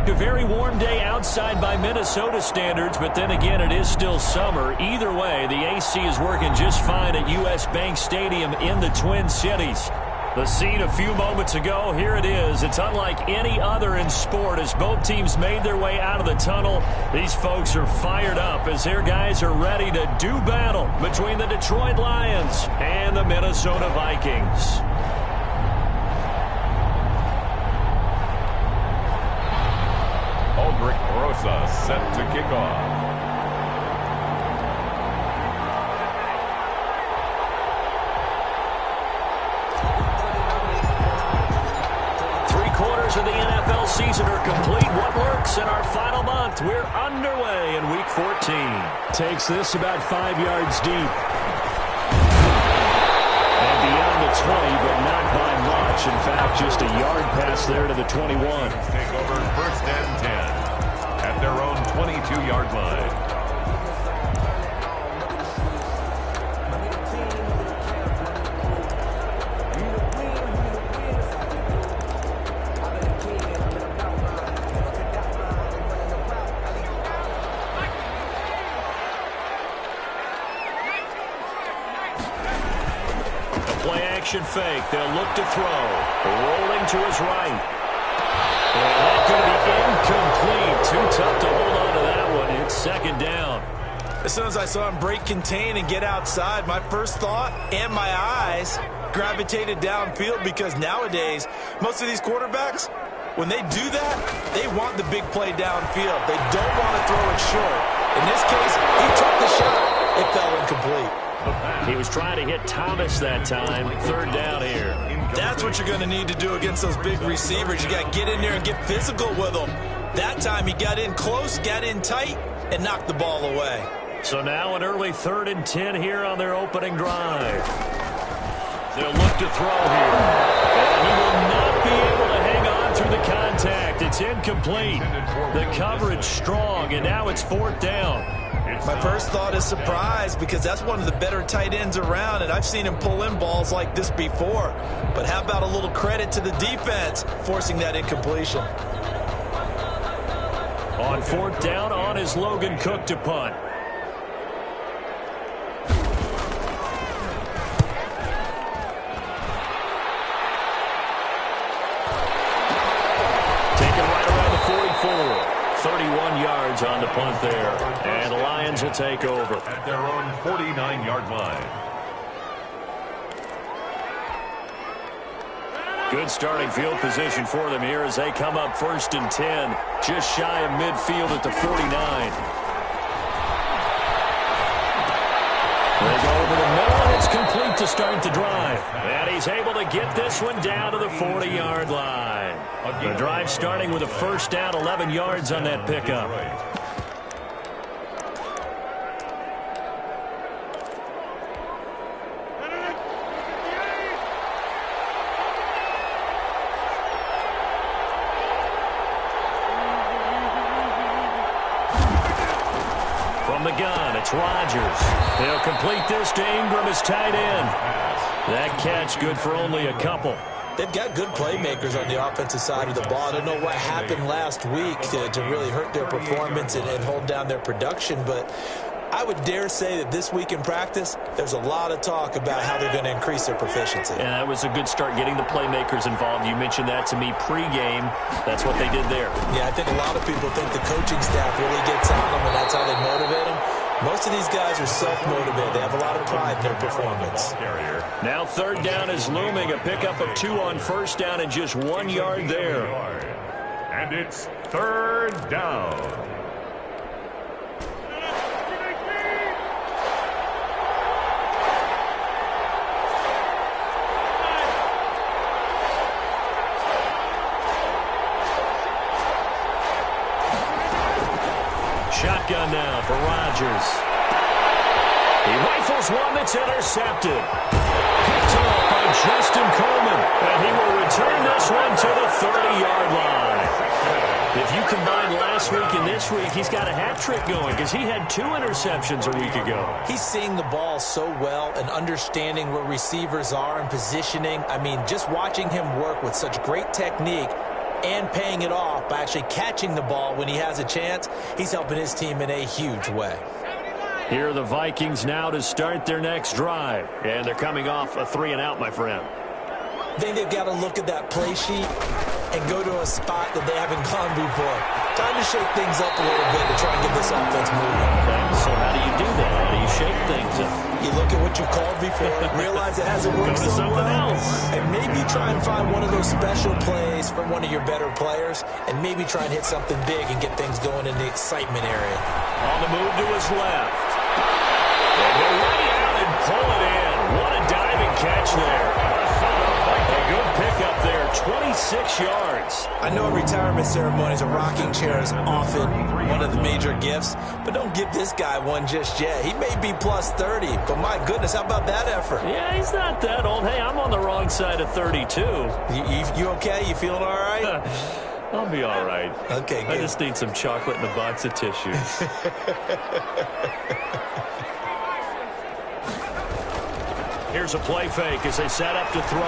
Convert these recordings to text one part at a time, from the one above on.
A very warm day outside by Minnesota standards, but then again, it is still summer. Either way, the AC is working just fine at U.S. Bank Stadium in the Twin Cities. The scene a few moments ago, here it is. It's unlike any other in sport as both teams made their way out of the tunnel. These folks are fired up as their guys are ready to do battle between the Detroit Lions and the Minnesota Vikings. Aldrich Rosa set to kick off. Of the NFL season are complete. What works in our final month? We're underway in Week 14. Takes this about 5 yards deep. And beyond the 20, but not by much. In fact, just a yard pass there to the 21. Take over 1st and 10 at their own 22-yard line. Fake. They'll look to throw. Rolling to his right. And that's going to be incomplete. Too tough to hold on to that one. It's 2nd down. As soon as I saw him break contain and get outside, my first thought and my eyes gravitated downfield because nowadays, most of these quarterbacks, when they do that, they want the big play downfield. They don't want to throw it short. In this case, he took the shot. It fell incomplete. He was trying to hit Thomas that time. 3rd down here. That's what you're going to need to do against those big receivers. You got to get in there and get physical with them. That time he got in close, got in tight, and knocked the ball away. So now an early 3rd and 10 here on their opening drive. They'll look to throw here. And he will not be able to hang on through the contact. It's incomplete. The coverage strong, and now it's 4th down. My first thought is surprise because that's one of the better tight ends around, and I've seen him pull in balls like this before. But how about a little credit to the defense forcing that incompletion? On 4th down, on is Logan Cook to punt. Taken right around the 44. 31 yards on the punt there. And the Lions will take over. At their own 49-yard line. Good starting field position for them here as they come up 1st and 10. Just shy of midfield at the 49. They go over the middle, and it's complete to start the drive. And he's able to get this one down to the 40-yard line. The drive starting with a 1st down, 11 yards on that pickup. From the gun, it's Rodgers. He'll complete this to Ingram as tight end. That catch good for only a couple. They've got good playmakers on the offensive side of the ball. I don't know what happened last week to really hurt their performance and hold down their production, but I would dare say that this week in practice, there's a lot of talk about how they're going to increase their proficiency. Yeah, that was a good start getting the playmakers involved. You mentioned that to me pregame. That's what they did there. Yeah, I think a lot of people think the coaching staff really gets on them, and that's how they motivate them. Most of these guys are self-motivated. They have a lot of pride in their performance. Now 3rd down is looming. A pickup of 2 on 1st down and just 1 yard there. And it's 3rd down. Shotgun now for Rodgers. He rifles one that's intercepted. Picked off by Justin Coleman. And he will return this one to the 30-yard line. If you combine last week and this week, he's got a hat trick going because he had 2 interceptions a week ago. He's seeing the ball so well and understanding where receivers are and positioning. I mean, just watching him work with such great technique and paying it off by actually catching the ball when he has a chance. He's helping his team in a huge way. Here are the Vikings now to start their next drive. And they're coming off a 3-and-out, my friend. I think they've got to look at that play sheet and go to a spot that they haven't gone before. Time to shake things up a little bit to try and get this offense moving. Okay, so how do you do that? How do you shake things up? You look at what you called before, realize it hasn't worked so well, and maybe try and find one of those special plays from one of your better players, and maybe try and hit something big and get things going in the excitement area. On the move to his left. And he'll ready out and pull it in. What a diving catch there. A good pickup there, 26 yards. I know in retirement ceremonies, a rocking chair is often one of the major gifts, but don't give this guy one just yet. He may be plus 30, but my goodness, how about that effort? Yeah, he's not that old. Hey, I'm on the wrong side of 32. You okay? You feeling all right? I'll be all right. Okay, good. I just need some chocolate and a box of tissues. Here's a play fake as they set up to throw.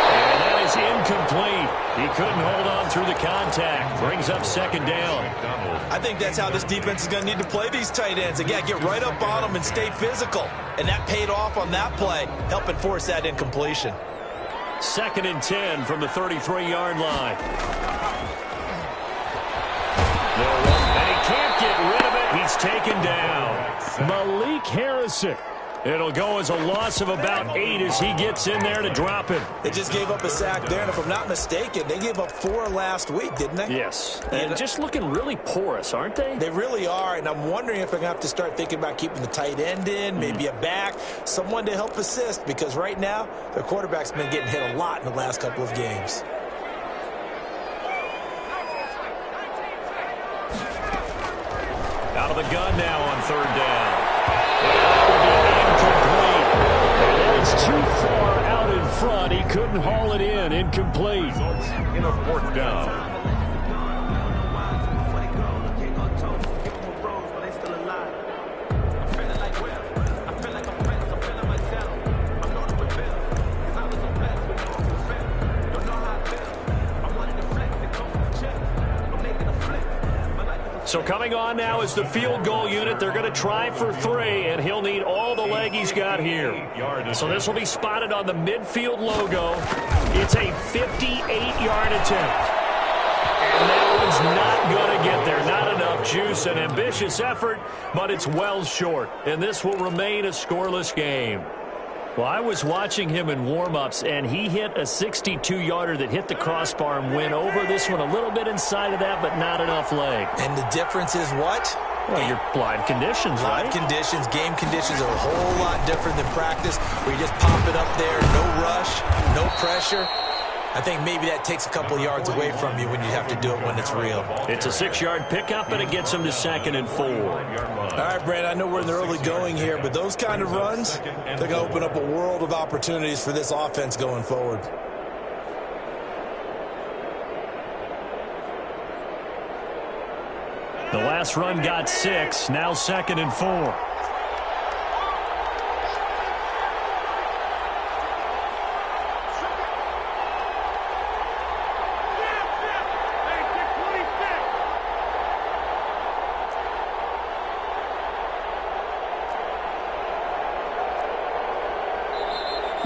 And that is incomplete. He couldn't hold on through the contact. Brings up second down. I think that's how this defense is going to need to play these tight ends. Again, get right up on them and stay physical. And that paid off on that play, helping force that incompletion. 2nd and 10 from the 33-yard line. And he can't get rid of it. He's taken down. Malik Harrison. It'll go as a loss of about 8 as he gets in there to drop him. They just gave up a sack there, and if I'm not mistaken, they gave up 4 last week, didn't they? Yes, and just looking really porous, aren't they? They really are, and I'm wondering if they're going to have to start thinking about keeping the tight end in, maybe a back, someone to help assist, because right now, their quarterback's been getting hit a lot in the last couple of games. Out of the gun now on 3rd down. Incomplete. And that's too far out in front. He couldn't haul it in. Incomplete. In a 4th down. So coming on now is the field goal unit. They're going to try for 3, and he'll need all the leg he's got here. So this will be spotted on the midfield logo. It's a 58-yard attempt. And that one's not going to get there. Not enough juice. An ambitious effort, but it's well short. And this will remain a scoreless game. Well, I was watching him in warm-ups, and he hit a 62-yarder that hit the crossbar and went over this one a little bit inside of that, but not enough leg. And the difference is what? Well, your live conditions, right? Live conditions, game conditions are a whole lot different than practice, where you just pop it up there, no rush, no pressure. I think maybe that takes a couple yards away from you when you have to do it when it's real. It's a 6-yard pickup, and it gets him to 2nd and 4. All right, Brand, I know we're in the early going here, but those kind of runs, they're going to open up a world of opportunities for this offense going forward. The last run got 6, now 2nd and 4.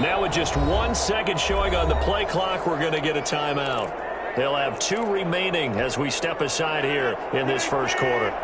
Now with just 1 second showing on the play clock, we're going to get a timeout. They'll have 2 remaining as we step aside here in this first quarter.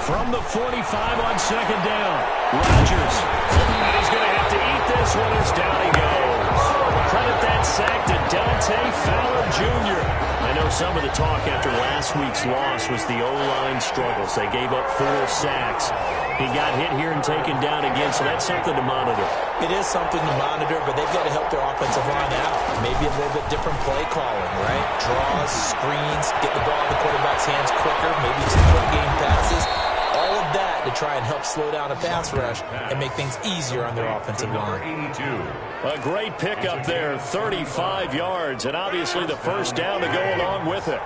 From the 45 on 2nd down, Rodgers. And he's going to have to eat this one as down he goes. Credit that sack to Dante Fowler Jr. I know some of the talk after last week's loss was the O-line struggles. They gave up 4 sacks. He got hit here and taken down again, so that's something to monitor. It is something to monitor, but they've got to help their offensive line out. Maybe a little bit different play calling, right? Draws, screens, get the ball in the quarterback's hands quicker, maybe some quick game passes. All of that to try and help slow down a pass rush and make things easier on their offensive line. A great pickup there, 35 yards, and obviously the first down to go along with it.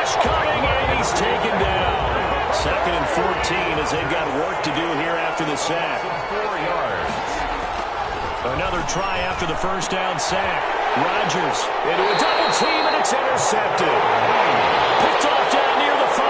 rush coming, and he's taken down. 2nd and 14 as they've got work to do here after the sack. 4 yards. Another try after the first down sack. Rodgers into a double team, and it's intercepted. Picked off down near the 5.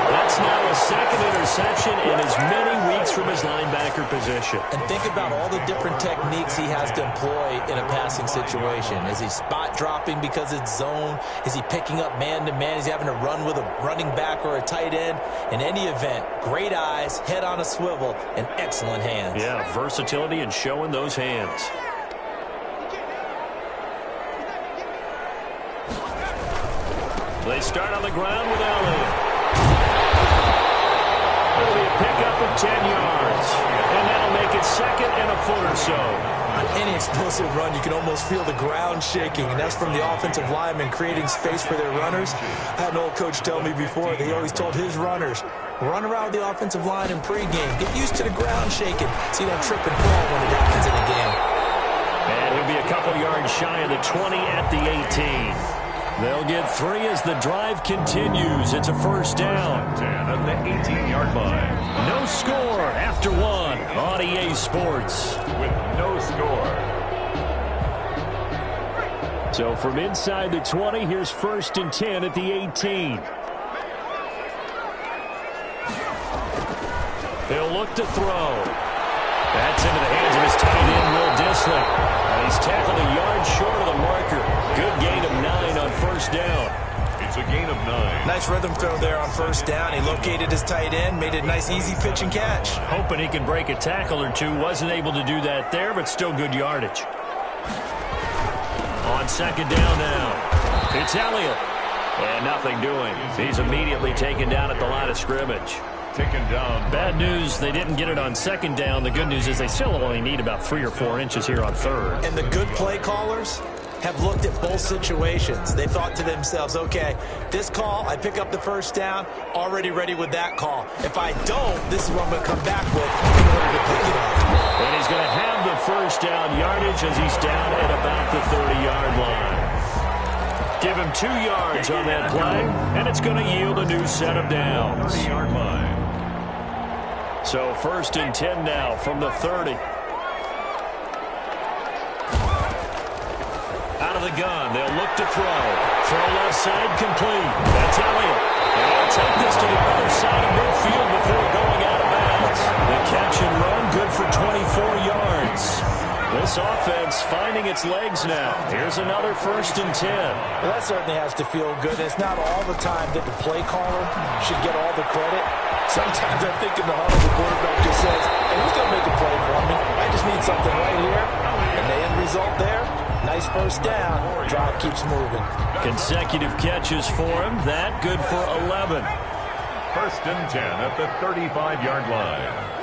That's now a 2nd interception in as many weeks from his linebacker position. And think about all the different techniques he has to employ in a passing situation. Is he spot dropping because it's zone? Is he picking up man-to-man? Is he having to run with a running back or a tight end? In any event, great eyes, head on a swivel, and excellent hands. Yeah, versatility and showing those hands. They start on the ground with Elliott. It'll be a pickup of 10 yards. And that'll make it 2nd and a foot or so. On any explosive run, you can almost feel the ground shaking, and that's from the offensive linemen creating space for their runners. I had an old coach tell me before, they always told his runners, run around the offensive line in pregame. Get used to the ground shaking so you don't trip and fall when it happens in the game. And he'll be a couple yards shy of the 20 at the 18. They'll get 3 as the drive continues. It's a first down. 10 at the 18-yard line. No score after 1 on EA Sports. With no score. So from inside the 20, here's 1st and 10 at the 18. They'll look to throw. That's into the hands of his tight end, Will Dissly. And he's tackled a yard short of the marker. Good gain of 9 on first down. It's a gain of 9. Nice rhythm throw there on first down. He located his tight end, made it a nice easy pitch and catch. Hoping he could break a tackle or two. Wasn't able to do that there, but still good yardage. On 2nd down now. It's Elliott. And nothing doing. He's immediately taken down at the line of scrimmage. Taken down. Bad news, they didn't get it on 2nd down. The good news is they still only need about 3 or 4 inches here on 3rd. And the good play callers have looked at both situations. They thought to themselves, okay, this call, I pick up the first down, already ready with that call. If I don't, this is what I'm going to come back with in order to pick it up. And he's going to have the first down yardage as he's down at about the 30-yard line. Give him 2 yards on that play, and it's going to yield a new set of downs. 30-yard line. So 1st and 10 now from the 30. Out of the gun, they'll look to throw. Throw left side complete. That's Elliott. And they'll take this to the other side of midfield before going out of bounds. The catch and run, good for 24 yards. This offense finding its legs now. Here's another 1st and 10. Well, that certainly has to feel good. It's not all the time that the play caller should get all the credit. Sometimes I think in the huddle, the quarterback just says, hey, who's going to make a play for me? I just need something right here. And the end result there, nice first down. Drive keeps moving. Consecutive catches for him. That good for 11. 1st and 10 at the 35-yard line.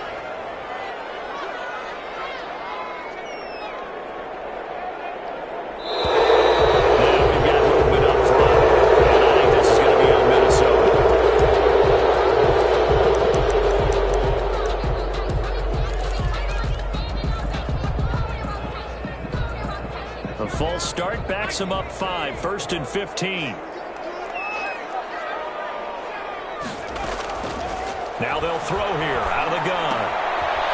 False start backs him up 5. 1st and 15. Now they'll throw here out of the gun.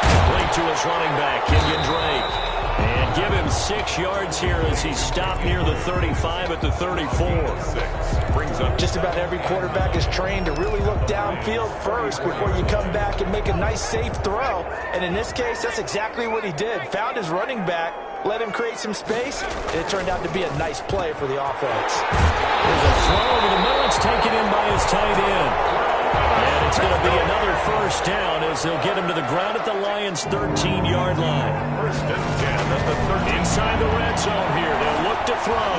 Complete to his running back, Kenyon Drake. And give him 6 yards here as he's stopped near the 35 at the 34. Brings up. Just about every quarterback is trained to really look downfield first before you come back and make a nice, safe throw. And in this case, that's exactly what he did. Found his running back, let him create some space, and it turned out to be a nice play for the offense. There's a throw over the middle. It's taken in by his tight end. And it's going to be another first down as they'll get him to the ground at the Lions' 13-yard line. 1st and 10 at the 13. Inside the red zone here. They'll look to throw.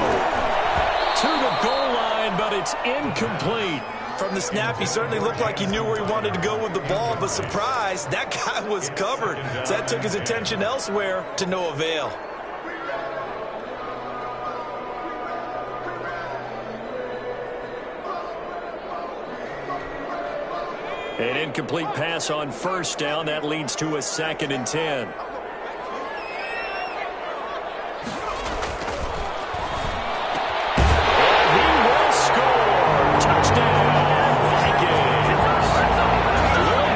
To the goal line, but it's incomplete. From the snap, he certainly looked like he knew where he wanted to go with the ball, but surprise, that guy was covered. So that took his attention elsewhere to no avail. An incomplete pass on first down. That leads to a 2nd and 10. And he will score. Touchdown.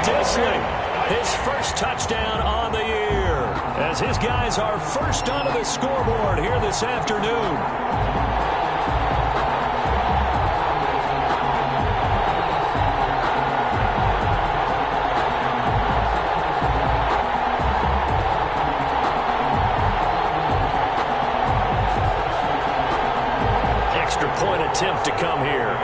Disley, his first touchdown on the year, as his guys are first onto the scoreboard here this afternoon. Extra point attempt to come here.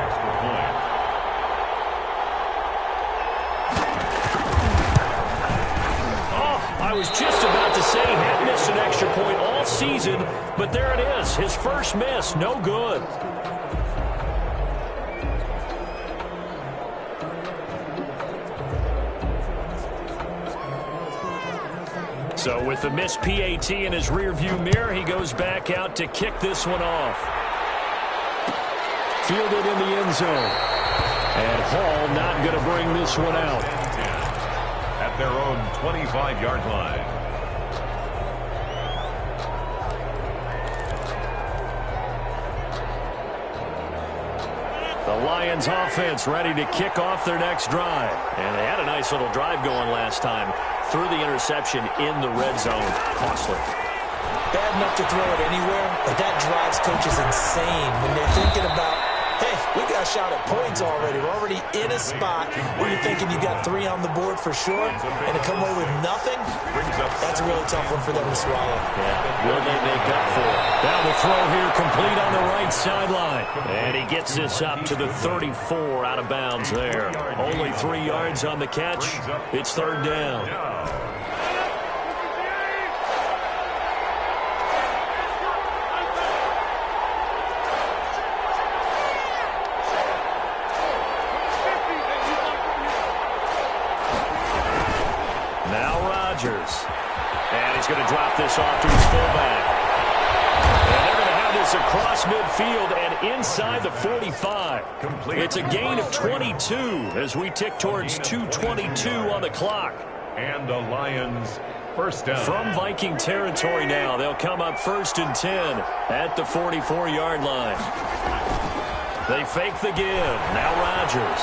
I was just about to say he hadn't missed an extra point all season, but there it is. His first miss, no good. So with the missed PAT in his rearview mirror, he goes back out to kick this one off. Fielded in the end zone. And Hall not going to bring this one out. At their own 25-yard line. The Lions offense ready to kick off their next drive. And they had a nice little drive going last time. Threw the interception in the red zone. Costly. Bad enough to throw it anywhere, but that drives coaches insane when they're thinking about, hey, we got a shot at points already. We're already in a spot where you're thinking you got 3 on the board for sure, and to come away with nothing, that's a really tough one for them to swallow. Yeah, will they make up for it? Now the throw here complete on the right sideline. And he gets this up to the 34 out of bounds there. Only 3 yards on the catch. It's third down. And he's going to drop this off to his fullback. And they're going to have this across midfield and inside the 45. It's a gain of 22 as we tick towards 2:22 on the clock. And the Lions first down. From Viking territory now, they'll come up 1st and 10 at the 44-yard line. They fake the give. Now Rodgers.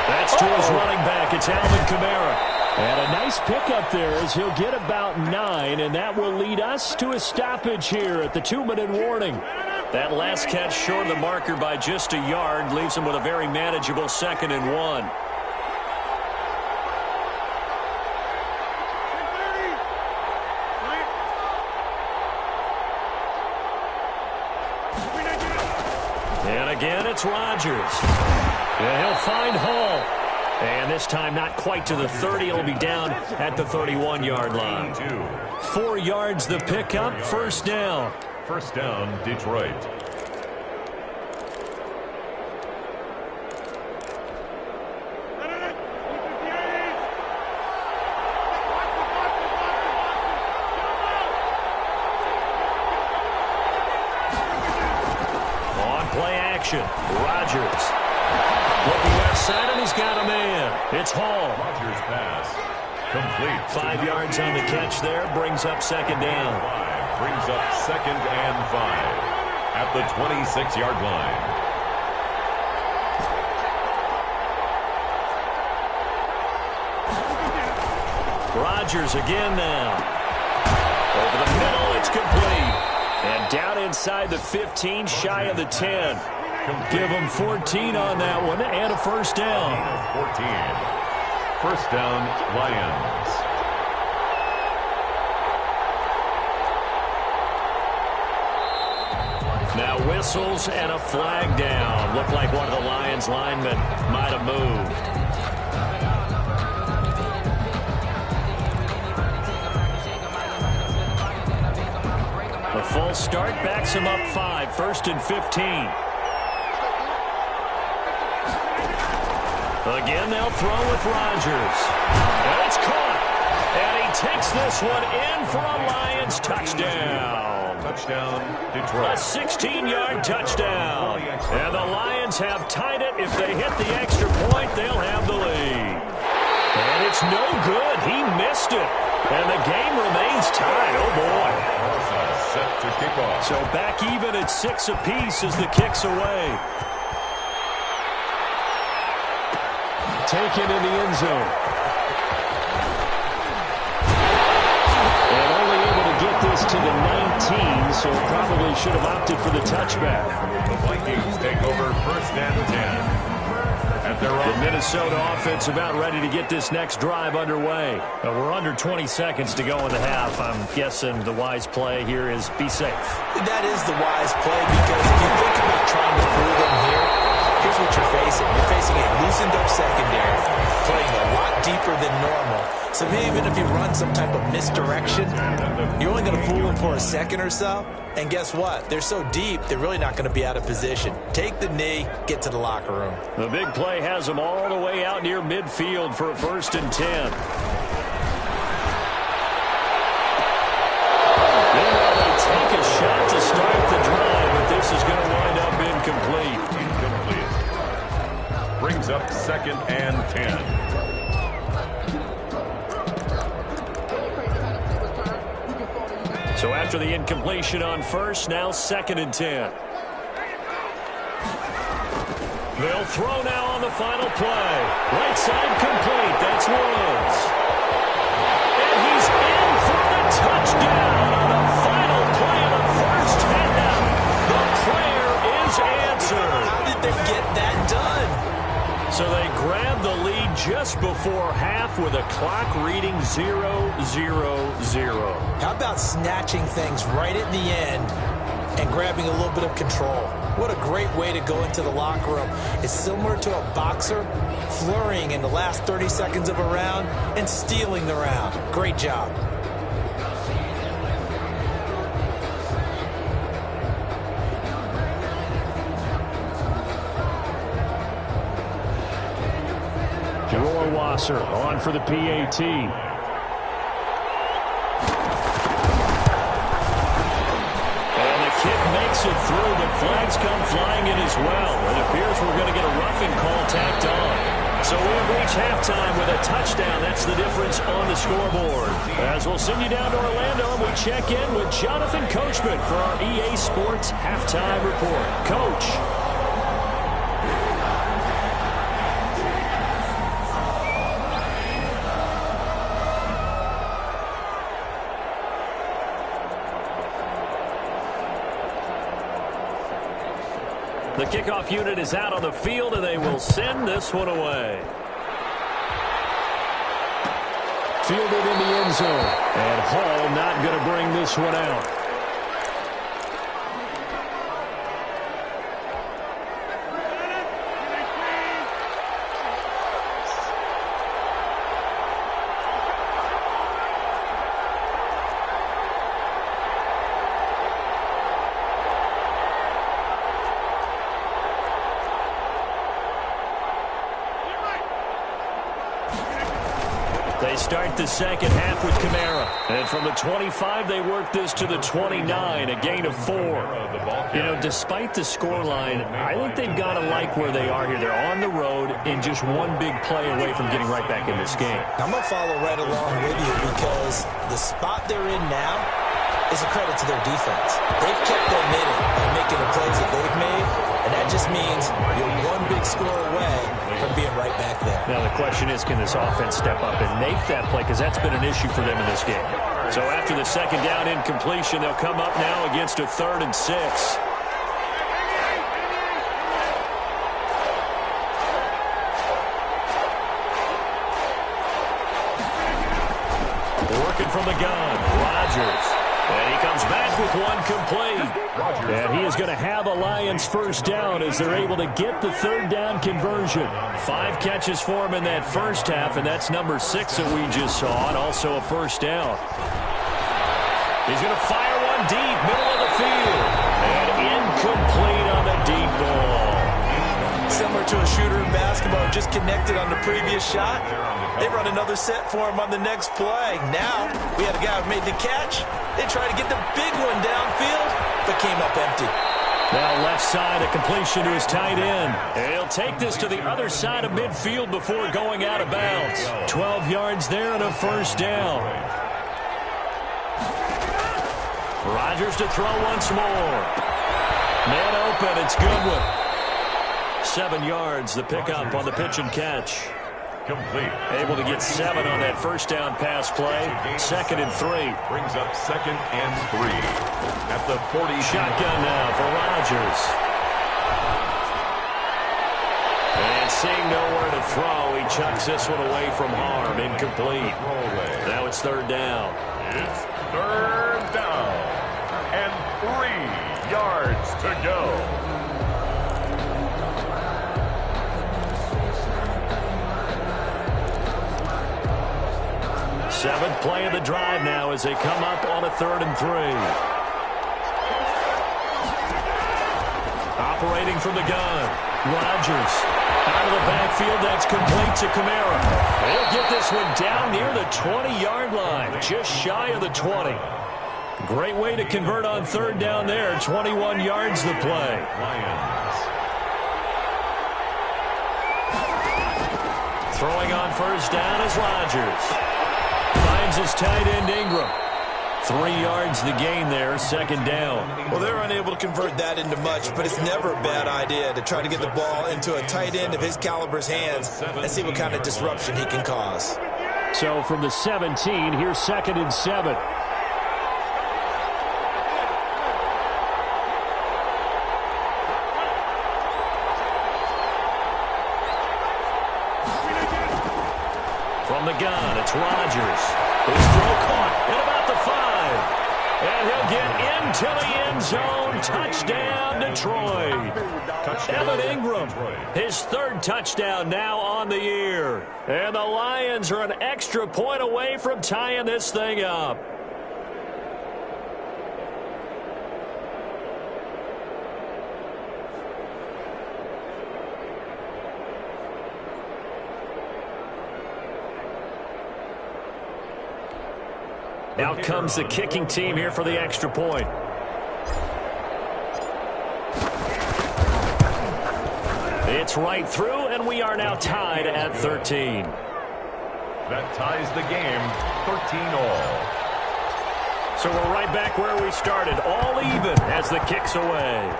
That's to his running back. It's Alvin Kamara. And a nice pickup there as he'll get about 9, and that will lead us to a stoppage here at the 2-minute warning. That last catch short of the marker by just a yard leaves him with a very manageable 2nd and 1. And again, it's Rodgers. And he'll find Hall. And this time not quite to the 30. It'll be down at the 31-yard line. 4 yards the pickup. First down. First down, Detroit. On play action. Rodgers. Looking left side, and he's got a man. It's Hall. Rodgers pass. Complete. 5 yards on the catch there. Brings up 2nd down. Brings up 2nd and 5 at the 26-yard line. Rodgers again now. Over the middle, it's complete. And down inside the 15, shy of the 10. Give them 14 on that one, and a first down. 14. First down, Lions. Now whistles and a flag down. Looked like one of the Lions linemen might have moved. The full start backs him up 5, 1st and 15. Again, they'll throw with Rodgers. And it's caught. And he takes this one in for a Lions touchdown. Touchdown, Detroit. A 16-yard touchdown. And the Lions have tied it. If they hit the extra point, they'll have the lead. And it's no good. He missed it. And the game remains tied. Oh, boy. Set to kick off. So back even at 6 apiece as the kick's away. Taken in the end zone. gets to the 19, so probably should have opted for the touchback. The Vikings take over first and 10. At their own. The Minnesota offense about ready to get this next drive underway. We're under 20 seconds to go in the half. I'm guessing the wise play here is be safe. That is the wise play, because if you think about trying to fool them here, here's what you're facing. You're facing a loosened up secondary, playing a lot deeper than normal. So even if you run some type of misdirection, you're only going to fool them for a second or so. And guess what? They're so deep, they're really not going to be out of position. Take the knee, get to the locker room. The big play has them all the way out near midfield for a 1st and 10. They take a shot to start the drive, but this is going to wind up incomplete. Brings up 2nd and 10. So after the incompletion on 1st, now 2nd and 10. They'll throw now on the final play. Right side complete. That's Woods. And he's in for the touchdown on the final play of the 1st half. The prayer is answered. How did they get that done? So they grab the lead just before half with a clock reading 0-0-0. How about snatching things right at the end and grabbing a little bit of control? What a great way to go into the locker room. It's similar to a boxer flurrying in the last 30 seconds of a round and stealing the round. Great job. Wasser on for the PAT. And the kick makes it through, but flags come flying in as well. It appears we're going to get a roughing call tacked on. So we have reached halftime with a touchdown. That's the difference on the scoreboard. As we'll send you down to Orlando, and we check in with Jonathan Coachman for our EA Sports Halftime Report. Coach. The kickoff unit is out on the field, and they will send this one away. Fielded in the end zone. And Hall not going to bring this one out. They start the second half with Kamara. And from the 25, they work this to the 29, a gain of 4. You know, despite the scoreline, I think they've got to like where they are here. They're on the road and just one big play away from getting right back in this game. I'm going to follow right along with you, because the spot they're in now is a credit to their defense. They've kept their knitting by making the plays that they've made, and that just means you're one big score away from being right back there. Now the question is, can this offense step up and make that play, because that's been an issue for them in this game. So after the second down incompletion, they'll come up now against a 3rd and 6. Working from the gun, Rodgers. And he comes back with one complete. And he is going to have a Lions first down as they're able to get the 3rd down conversion. 5 catches for him in that first half, and that's number 6 that we just saw, and also a first down. He's going to fire one deep, middle of the field. And incomplete on the deep ball. Similar to a shooter in basketball, just connected on the previous shot. They run another set for him on the next play. Now, we had a guy who made the catch. They tried to get the big one downfield, but came up empty. Now left side, a completion to his tight end. And he'll take this to the other side of midfield before going out of bounds. 12 yards there and a first down. Rodgers to throw once more. Man open, it's Goodwin. 7 yards, the pickup on the pitch and catch. Complete. Able to get 7 on that first down pass play. 2nd and 3. Brings up 2nd and 3 at the 40. Shotgun now for Rodgers. And seeing nowhere to throw, he chucks this one away from harm. Incomplete. Now it's 3rd down. It's 3rd down. And 3 yards to go. Seventh play of the drive now as they come up on a 3rd and 3. Operating from the gun. Rodgers out of the backfield. That's complete to Kamara. He'll get this one down near the 20-yard line. Just shy of the 20. Great way to convert on 3rd down there. 21 yards the play. Lions. Throwing on 1st down is Rodgers. Finds his tight end Ingram. 3 yards the gain there, 2nd down. Well, they're unable to convert that into much, but it's never a bad idea to try to get the ball into a tight end of his caliber's hands and see what kind of disruption he can cause. So from the 17, here's 2nd and 7. From the gun, it's Rodgers. His throw caught at about the 5. And he'll get into the end zone. Touchdown, Detroit. Evan Ingram, his 3rd touchdown now on the year. And the Lions are an extra point away from tying this thing up. Out comes the kicking team here for the extra point. It's right through, and we are now tied at 13. That ties the game, 13-all. So we're right back where we started, all even as the kick's away.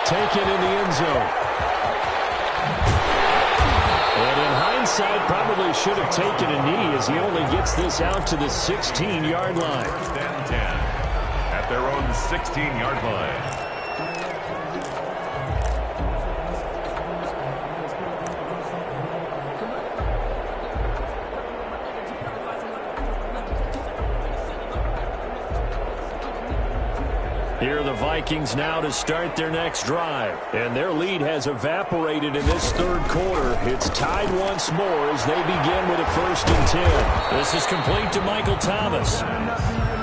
Taken in the end zone. And in hindsight, probably should have taken a knee as he only gets this out to the 16-yard line. 1st and 10 at their own 16-yard line. Here are the Vikings now to start their next drive. And their lead has evaporated in this 3rd quarter. It's tied once more as they begin with a 1st and 10. This is complete to Michael Thomas.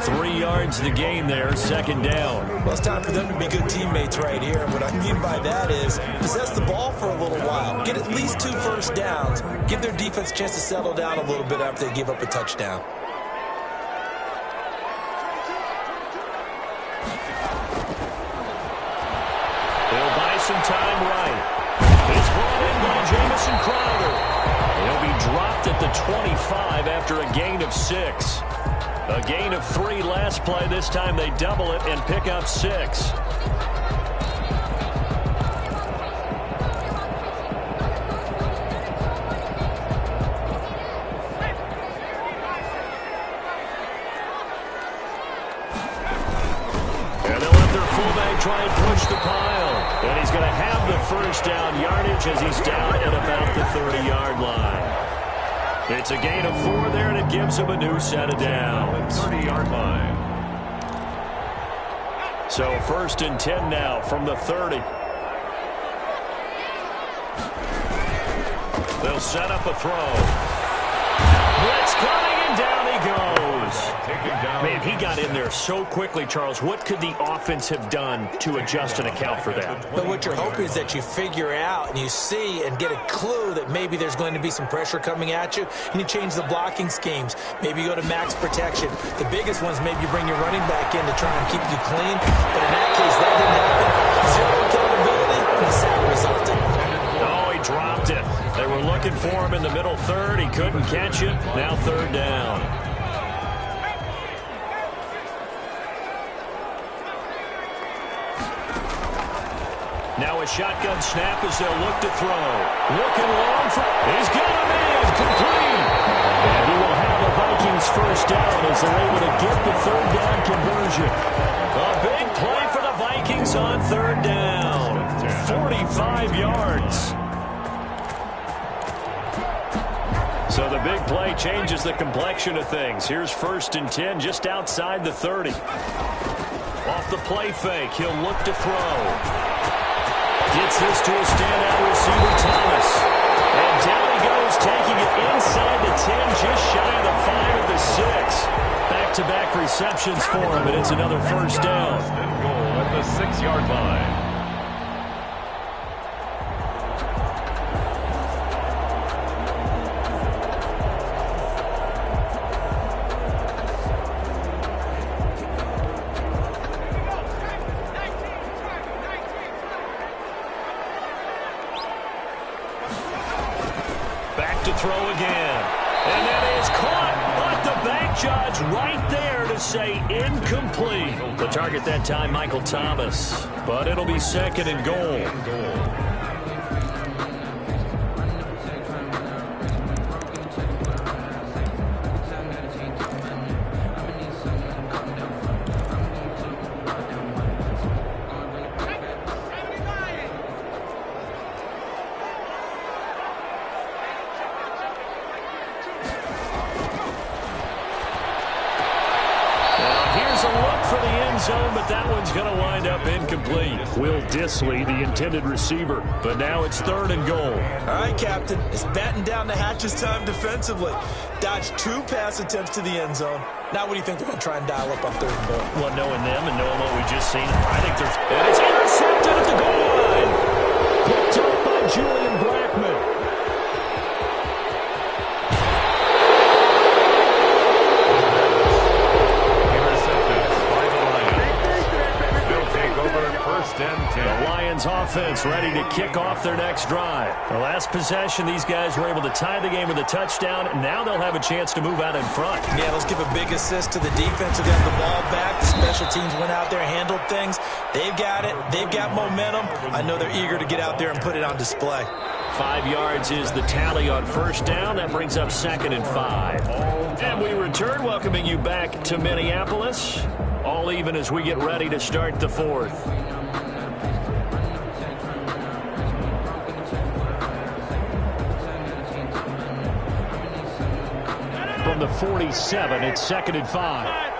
3 yards the gain there, 2nd down. Well, it's time for them to be good teammates right here. And what I mean by that is possess the ball for a little while. Get at least 2 first downs. Give their defense a chance to settle down a little bit after they give up a touchdown. They'll buy some time right. It's brought in by Jamison Crowder. He'll be dropped at the 25 after a gain of 6. A gain of 3 last play. This time they double it and pick up 6. And they'll let their fullback try and push the pile. And he's going to have the 1st down yardage as he's down at about the 30-yard line. It's a gain of 4 there, and it gives him a new set of downs. 30-yard line. So 1st and 10 now from the 30. They'll set up a throw. Blitz coming, and down he goes. Man, he got in there so quickly, Charles. What could the offense have done to adjust and account for that? But what you're hoping is that you figure out and you see and get a clue that maybe there's going to be some pressure coming at you, and you change the blocking schemes. Maybe you go to max protection. The biggest ones, maybe you bring your running back in to try and keep you clean. But in that case, that didn't happen. Zero accountability, and the sack resulted. Oh, he dropped it. They were looking for him in the middle 3rd. He couldn't catch it. Now 3rd down. Now a shotgun snap as they'll look to throw. Looking long for... He's got a man. Complete. And he will have the Vikings first down as they're able to get the third down conversion. A big play for the Vikings on third down. 45 yards. So the big play changes the complexion of things. Here's 1st and 10 just outside the 30. Off the play fake, he'll look to throw. Gets this to a standout receiver, Thomas. And down he goes, taking it inside the 10, just shy of the 5 at the 6. Back-to-back receptions for him, and it's another first down. Goal at the 6-yard line. To throw again. And that is caught, but the back judge right there to say incomplete. The target that time, Michael Thomas. But it'll be 2nd and goal. Zone, but that one's going to wind up incomplete. Will Dissly, the intended receiver, but now it's 3rd and goal. All right, Captain, it's batten down the hatches time defensively. Dodged 2 pass attempts to the end zone. Now what do you think they're going to try and dial up on 3rd and goal? Well, knowing them and knowing what we just seen, I think there's... And it's intercepted at the goal line. Picked up by Julian Blackman. The Lions offense ready to kick off their next drive. The last possession, these guys were able to tie the game with a touchdown. Now they'll have a chance to move out in front. Yeah, let's give a big assist to the defense who got the ball back. The special teams went out there, handled things. They've got it. They've got momentum. I know they're eager to get out there and put it on display. 5 yards is the tally on first down. That brings up 2nd and 5. And we return, welcoming you back to Minneapolis. All even as we get ready to start the 4th. From the 47, it's 2nd and 5.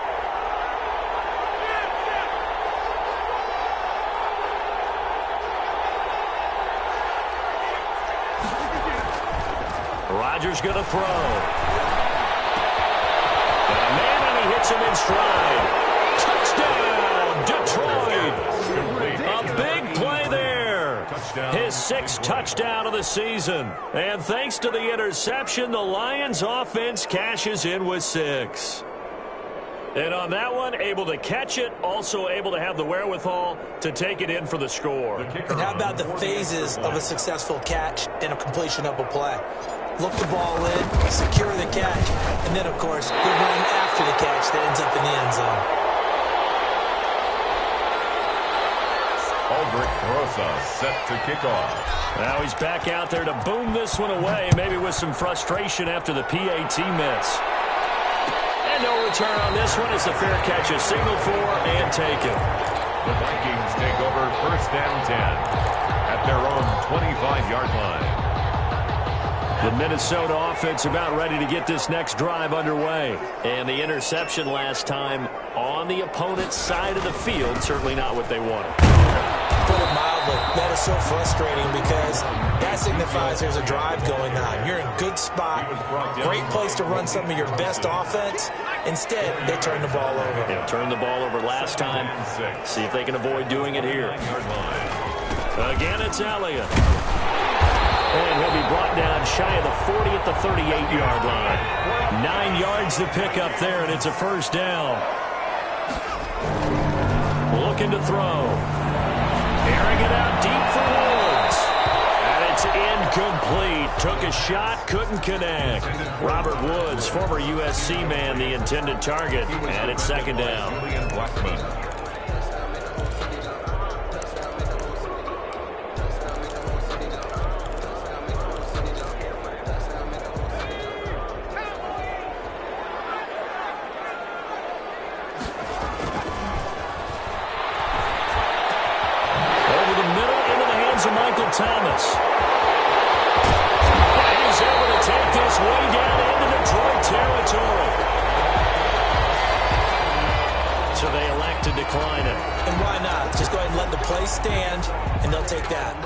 Rodgers going to throw. And a man, and he hits him in stride. Touchdown, Detroit. A big play there. His 6th touchdown of the season. And thanks to the interception, the Lions offense cashes in with 6. And on that one, able to catch it, also able to have the wherewithal to take it in for the score. And how about the phases of a successful catch and a completion of a play? Look the ball in, secure the catch, and then, of course, the run after the catch that ends up in the end zone. Aldrich Rosa set to kick off. Now he's back out there to boom this one away, maybe with some frustration after the PAT miss. And no return on this one as the fair catch is signaled for and taken. The Vikings take over 1st and 10 at their own 25-yard line. The Minnesota offense about ready to get this next drive underway. And the interception last time on the opponent's side of the field, certainly not what they wanted. Put it mildly, that is so frustrating because that signifies there's a drive going on. You're in a good spot, great place to run some of your best offense. Instead, they turn the ball over. Yeah, turned the ball over last time. See if they can avoid doing it here. Again, it's Elliott. And he'll be brought down shy of the 40 at the 38-yard line. 9 yards to pick up there, and it's a first down. Looking to throw. Airing it out deep for Woods. And it's incomplete. Took a shot, couldn't connect. Robert Woods, former USC man, the intended target. And it's 2nd down. Thomas. And he's able to take this way down into Detroit territory. So they elect to decline it. And why not? Just go ahead and let the play stand, and they'll take that.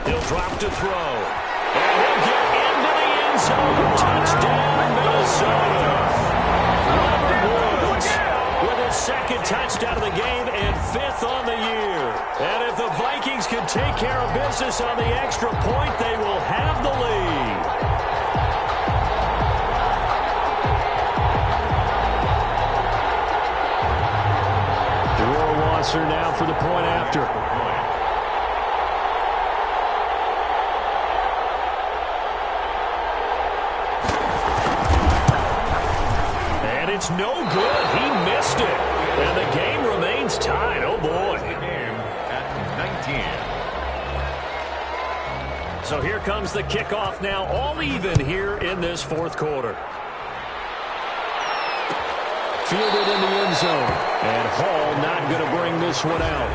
He'll drop to throw. And he'll get into the end zone. Touchdown, Minnesota. Robert Woods with his second touchdown of the game and 5th on the year. And if the Vikings can take care of business on the extra point, they will have the lead. Jerome Wasser now for the point after. It's no good. He missed it. And the game remains tied. Oh, boy. The game at 19. So here comes the kickoff now, all even here in this fourth quarter. Fielded in the end zone. And Hall not going to bring this one out.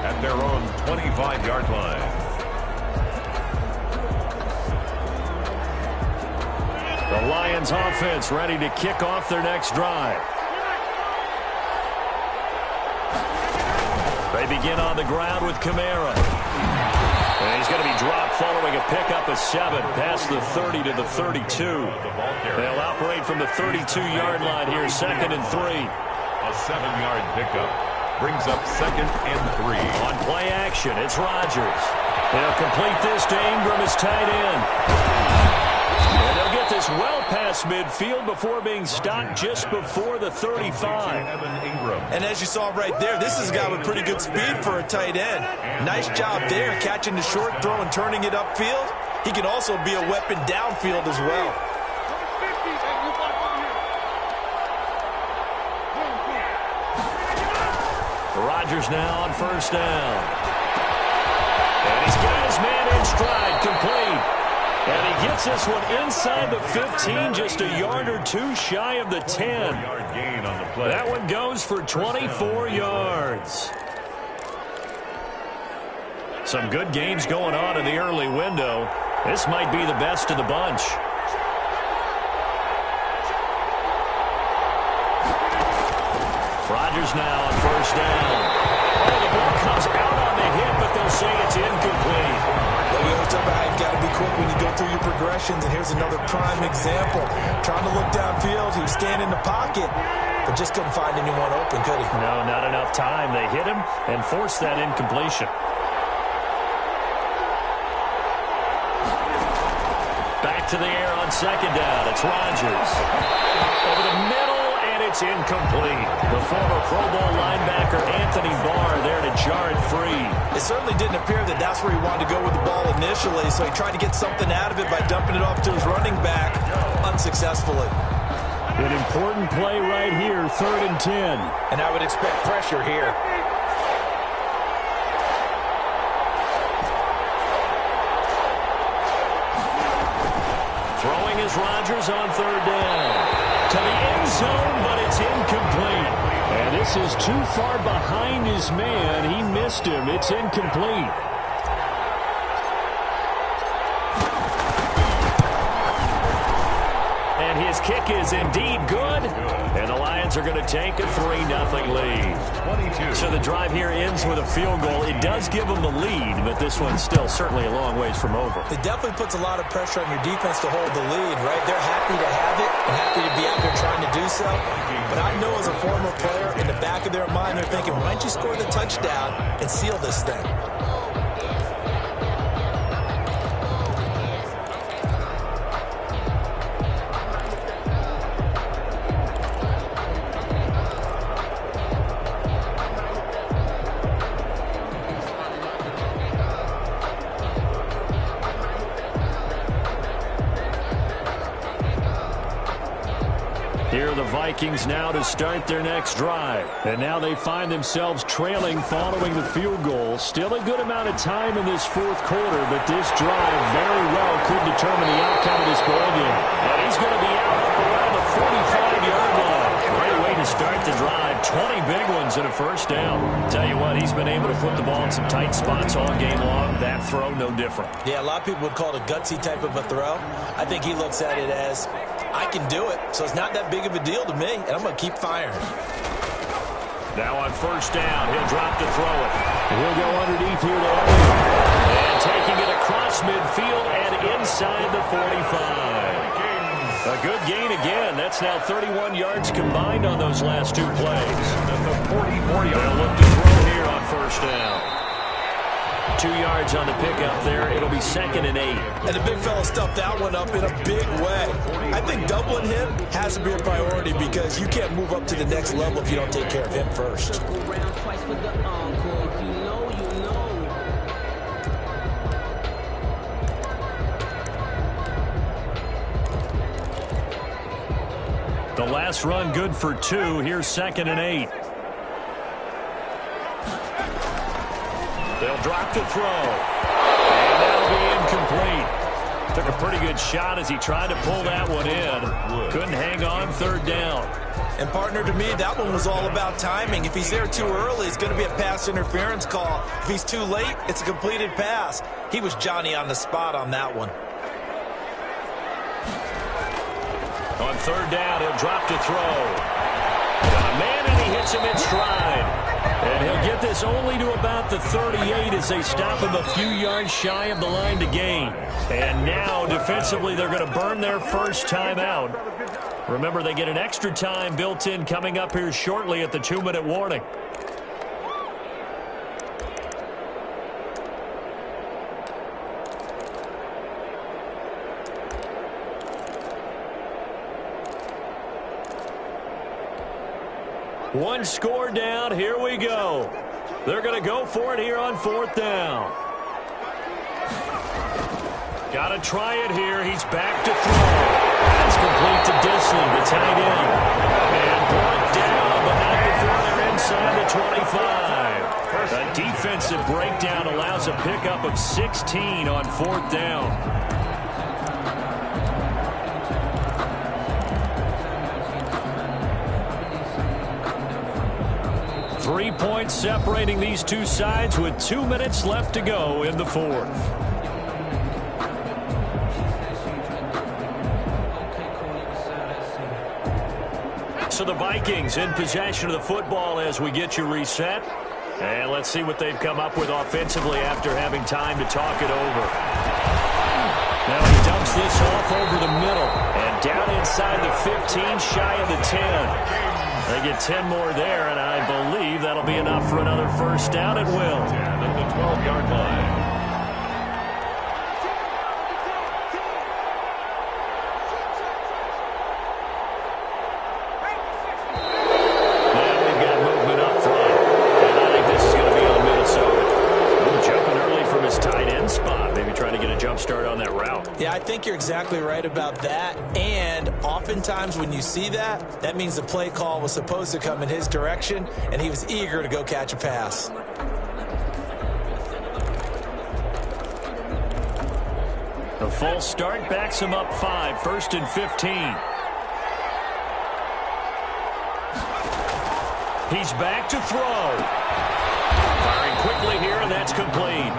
At their own 25-yard line. The Lions offense ready to kick off their next drive. They begin on the ground with Kamara. And he's going to be dropped following a pickup of 7 past the 30 to the 32. They'll operate from the 32-yard line here, 2nd and 3. A 7-yard pickup brings up 2nd and 3. On play action, it's Rodgers. They'll complete this to Ingram as tight end. And they'll get this well past midfield before being stopped just before the 35. And as you saw right there, this is a guy with pretty good speed for a tight end. Nice job there, catching the short throw and turning it upfield. He can also be a weapon downfield as well. Rodgers now on first down. And he's got his man in stride, complete. And he gets this one inside the 15, just a yard or two shy of the 10. Gain on the play. That one goes for 24 yards. Some good games going on in the early window. This might be the best of the bunch. Rodgers now on first down. Oh, the ball comes out on the hit, but they'll say it's incomplete. We always talk about how you've got to be quick when you go through your progressions, and here's another prime example. Trying to look downfield, he was staying in the pocket, but just couldn't find anyone open, could he? No, not enough time. They hit him and forced that incompletion. Back to the air on second down. It's Rodgers. Over the middle, and it's incomplete. The former Pro Bowl linebacker Anthony Barr there to jar it free. It certainly didn't appear that that's where he wanted to go with the ball initially, so he tried to get something out of it by dumping it off to his running back unsuccessfully. An important play right here, 3rd and 10. And I would expect pressure here. Throwing is Rodgers on 3rd down. To the end zone, but it's incomplete. And this is too far behind his man. He missed him. It's incomplete. And his kick is indeed good. And the Lions are going to take a 3-0 lead. 22. So the drive here ends with a field goal. It does give them the lead, but this one's still certainly a long ways from over. It definitely puts a lot of pressure on your defense to hold the lead, right? They're happy to have it and happy to be out there trying to do so. But I know as a former player, in the back of their mind, they're thinking, why don't you score the touchdown and seal this thing? Here are the Vikings now to start their next drive. And now they find themselves trailing following the field goal. Still a good amount of time in this fourth quarter, but this drive very well could determine the outcome of this ballgame. And he's going to be out up around the 45-yard line. Great way to start the drive. 20 big ones and a first down. Tell you what, he's been able to put the ball in some tight spots all game long. That throw, no different. Yeah, a lot of people would call it a gutsy type of a throw. I think he looks at it as, I can do it, so it's not that big of a deal to me, and I'm going to keep firing. Now on first down, he'll drop to throw it. He'll go underneath here to Elliott. And taking it across midfield and inside the 45. A good gain again. That's now 31 yards combined on those last two plays. The 44-yard. They'll look to throw here on first down. 2 yards on the pickup there. It'll be 2nd and 8. And the big fella stuffed that one up in a big way. I think doubling him has to be a priority because you can't move up to the next level if you don't take care of him first. The last run good for 2. Here's 2nd and 8. They'll drop to throw. And that'll be incomplete. Took a pretty good shot as he tried to pull that one in. Couldn't hang on, 3rd down. And partner, to me, that one was all about timing. If he's there too early, it's going to be a pass interference call. If he's too late, it's a completed pass. He was Johnny on the spot on that one. On 3rd down, he'll drop to throw. Got a man, and he hits him in stride. And he'll get this only to about the 38 as they stop him a few yards shy of the line to gain. And now, defensively, they're going to burn their first time out. Remember, they get an extra time built in coming up here shortly at the 2-minute warning. One score down. Here we go. They're going to go for it here on 4th down. Got to try it here. He's back to throw. That's complete to Disley, the tight end. And brought down, but not before they're inside the 25. A defensive breakdown allows a pickup of 16 on 4th down. 3 points separating these two sides with 2 minutes left to go in the 4th. So the Vikings in possession of the football as we get you reset. And let's see what they've come up with offensively after having time to talk it over. Now he dumps this off over the middle. And down inside the 15, shy of the 10. They get 10 more there, and I believe that'll be enough for another first down. It will. 10 at the 12-yard line. Now we've got movement up front, and I think this is going to be on Minnesota. Ooh, jumping early from his tight end spot, maybe trying to get a jump start on that route. Yeah, I think you're exactly right about that. And oftentimes when you see that, that means the play call was supposed to come in his direction, and he was eager to go catch a pass. The false start backs him up 5, 1st and 15. He's back to throw. Firing quickly here, and that's complete.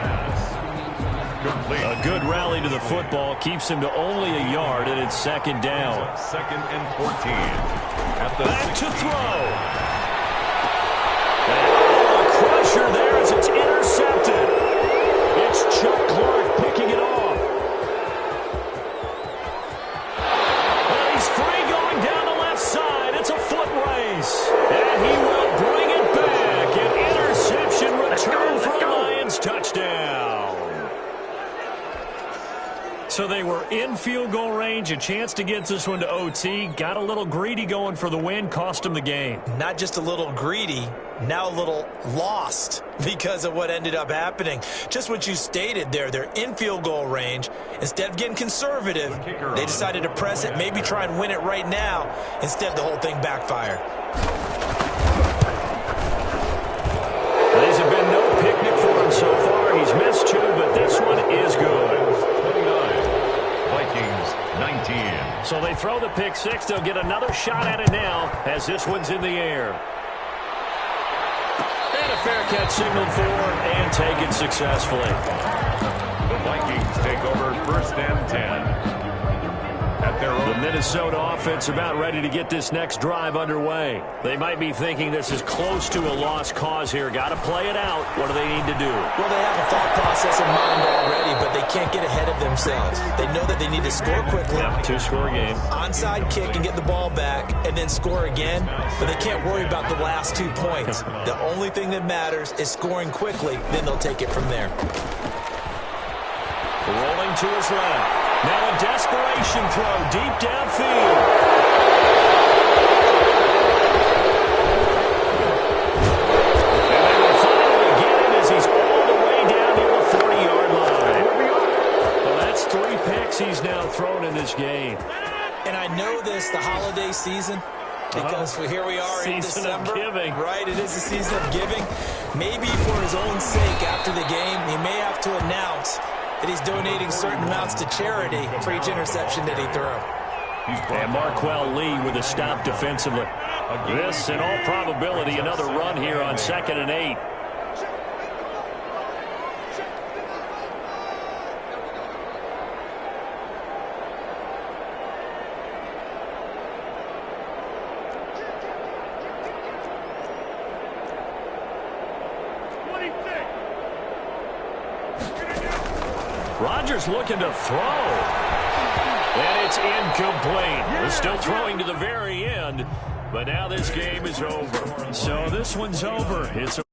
A good rally to the football keeps him to only a yard, and it's 2nd down. 2nd and 14. At the back to throw. And a crusher there as it's intercepted. It's Chuck Clark picking it off. And he's free going down the left side. It's a foot race. And he will bring it back. An interception return for a Lions touchdown. So they were in field goal range, a chance to get this one to OT. Got a little greedy going for the win, cost them the game. Not just a little greedy, now a little lost because of what ended up happening. Just what you stated there, they're in field goal range. Instead of getting conservative, they decided to press it, maybe try and win it right now. Instead, the whole thing backfired. These have been no picnic for him so far. He's missed two, but this one is good. 19. So they throw the pick six. They'll get another shot at it now as this one's in the air. And a fair catch signaled for and taken successfully. The Vikings take over 1st and 10. At their own. The Minnesota offense about ready to get this next drive underway. They might be thinking this is close to a lost cause here. Got to play it out. What do they need to do? Well, they have a thought process in mind already, but they can't get ahead of themselves. They know that they need to score quickly. Yep, two-score game. Onside kick and get the ball back and then score again, but they can't worry about the last 2 points. The only thing that matters is scoring quickly, then they'll take it from there. Rolling to his left. Now a desperation throw deep downfield. And they will finally get him as he's all the way down near the 40-yard line. Well, that's 3 picks he's now thrown in this game. And I know this, the holiday season, because here we are in December. Season of giving. Right, it is the season of giving. Maybe for his own sake after the game, he may have to announce that he's donating certain amounts to charity for each interception that he threw. And Marquell Lee with a stop defensively. This, in all probability, another run here on 2nd and 8. Rodgers looking to throw. And it's incomplete. We're still throwing to the very end, but now this game is over. So this one's over. It's a